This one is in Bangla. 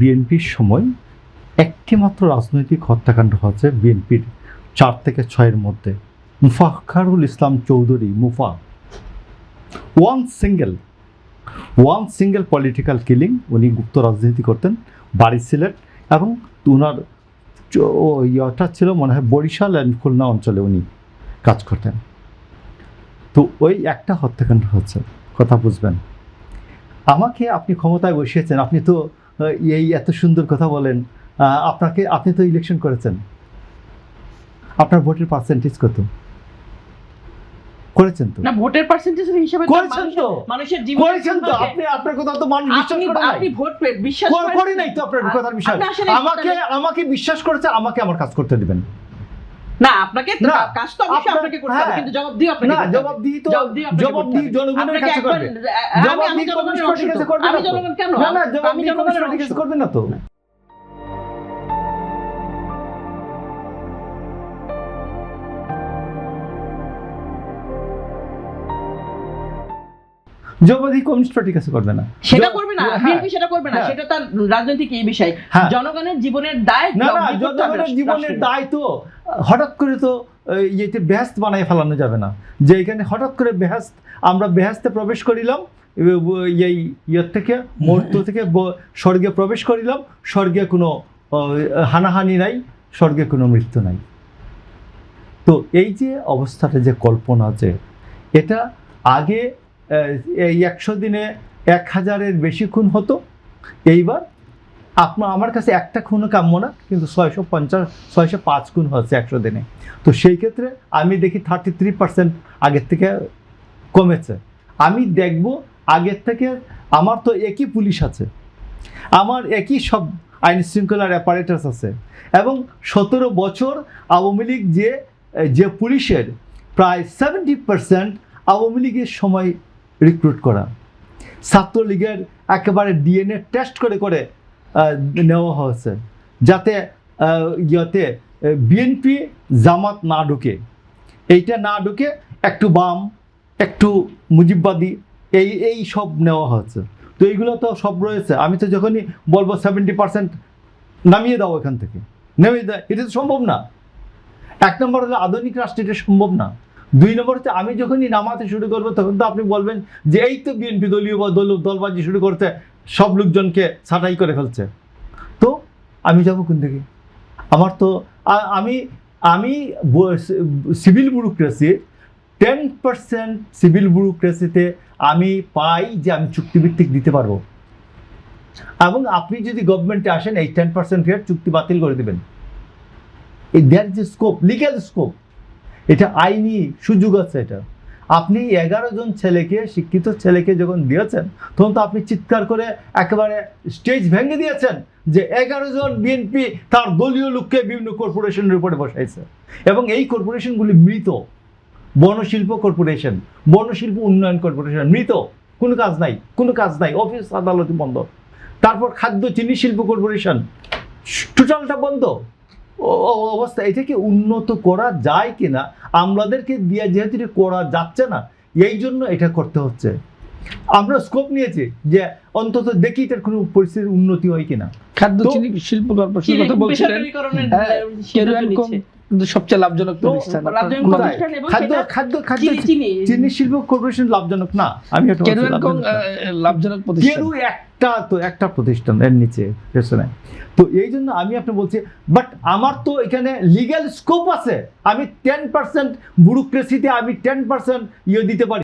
বিএনপির সময় একটি মাত্র রাজনৈতিক হত্যাকাণ্ড হচ্ছে বিএনপির 4 থেকে 6-এর মধ্যে। Mufakkharul Islam Chowdhury Mufa, one single political killing. উনি গুপ্ত রাজনীতি করতেন, বাড়ি সিলেট, এবং ওনার ইয়েটা ছিল মনে হয় বরিশাল অ্যান্ড খুলনা অঞ্চলে উনি কাজ করতেন। তো ওই একটা হত্যাকাণ্ড হচ্ছে, কথা বুঝবেন। আমাকে আপনি ক্ষমতায় বসিয়েছেন, আপনি তো এই এত সুন্দর কথা বলেন, আপনি তো ইলেকশন করেছেন, আপনার ভোটের পার্সেন্টেজ কত? করেছেন তো? না, ভোটের পার্সেন্টেজের হিসাবে করেছেন তো, মানুষের জীবন করেছেন তো। আপনার কথা তো মানুষ বিশ্বাস করে না। আপনি ভোট বিশ্বাস করে নাই তো, আপনার কথার বিষয়। আমাকে বিশ্বাস করেছে, আমাকে আমার কাজ করতে দিবেন না। আপনাকে কাজ তো অবশ্যই আপনাকে করতে হবে, কিন্তু জবাবদিহি আপনাকে না। জবাবদিহি জনগণের কাছে করবে। আমি জনগণের কাছে করবে না। আমি জনগণ কেন? আমি জনগণের কাছে করবে না তো। জবাবদিহি কমিউনিস্ট পার্টির কাছে করবে না, সেটা করবে না। বিএনপি সেটা করবে না, সেটা তার রাজনৈতিক এই বিষয়। জনগণের জীবনের দায় না, জনগণের জীবনের দায় তো হঠাৎ করে তো ইয়েতে বেহেশত বানাই ফেলানো যাবে না, যে এখানে হঠাৎ করে আমরা বেহেশতে প্রবেশ করিলাম, এই ইয়ের থেকে মর্ত্য থেকে স্বর্গে প্রবেশ করিলাম, স্বর্গে কোনো হানাহানি নাই, স্বর্গে কোনো মৃত্যু নাই। তো এই যে অবস্থাটা, যে কল্পনা, যে এটা আগে এই 100 দিনে 1000-এর বেশি খুন হতো, এইবার আমার কাছে একটা খুনও কাম্য না, কিন্তু 605 খুন হচ্ছে 100 দিনে। তো সেই ক্ষেত্রে আমি দেখি 33% আগের থেকে কমেছে। আমি দেখব আগের থেকে আমার তো একই পুলিশ আছে, আমার একই সব আইন শৃঙ্খলার অ্যাপারেটাস আছে, এবং 17 বছর আওয়ামী লীগ যে পুলিশের প্রায় 70% আওয়ামী লীগের সময় রিক্রুট করা, ছাত্রলীগের একেবারে ডিএনএ টেস্ট করে নেওয়া হয়েছে, যাতে বিএনপি জামাত না ঢুকে, এইটা না ঢুকে একটু বাম, একটু মুজিববাদী, এই সব নেওয়া হয়েছে। তো এইগুলো তো সব রয়েছে। আমি তো যখনই বলবো 70% নামিয়ে দাও এখান থেকে, নামিয়ে দাও, এটা তো সম্ভব না। 1 নম্বর হলো আধুনিক রাষ্ট্র, এটা সম্ভব না। 2 নম্বর হচ্ছে আমি যখনই নামাতে শুরু করবো, তখন তো আপনি বলবেন যে এই তো বিএনপি দলীয় বা দলবাজি শুরু করতে সব লোকজনকে ছাঁটাই করে ফেলছে। তো আমি যাবো কোন দিকে? আমার তো আমি সিভিল ব্যুরোক্রেসি 10% সিভিল ব্যুরোক্রেসিতে আমি পাই যে আমি চুক্তিভিত্তিক দিতে পারবো, এবং আপনি যদি গভর্নমেন্টে আসেন এই 10% চুক্তি বাতিল করে দেবেন। There is scope, legal scope, এটা আইনি সুযোগ আছে। এটা আপনি 11 জন ছেলেকে, শিক্ষিত ছেলেকে যখন দিয়েছেন, তখন তো আপনি চিৎকার করে একেবারে স্টেজ ভেঙে দিয়েছেন যে 11 জন বিএনপি তার দলীয় লোককে বিভিন্ন কর্পোরেশনের উপরে বসাইছে, এবং এই কর্পোরেশনগুলি মৃত। বনশিল্প কর্পোরেশন, বনশিল্প উন্নয়ন কর্পোরেশন মৃত, কোনো কাজ নাই, অফিস আদালত বন্ধ। তারপর খাদ্য চিনি শিল্প কর্পোরেশন টোটালটা বন্ধ অবস্থা। এটাকে উন্নত করা যায় কিনা, আমাদেরকে দিয়ে যেহেতু করা যাচ্ছে না, এই জন্য এটা করতে হচ্ছে। আমরা স্কোপ নিয়েছি যে অন্তত দেখি এটার কোনো পরিস্থিতির উন্নতি হয় কিনা। খাদ্য চিনি শিল্প কর্পোরেশনের কথা বলছিলেন, কিন্তু সবচেয়ে লাভজনক প্রতিষ্ঠান চিনি শিল্প কর্পোরেশন লাভজনক না। আমি লাভজনক প্রতিষ্ঠান একটা প্রতিষ্ঠান এর নিচে পেছনে। তো এই জন্য আমি আপনি বলছি, বাট আমার তো এখানে লিগ্যাল স্কোপ আছে। আমি 10% ব্যুরোক্রেসিতে আমি 10% দিতে পারি।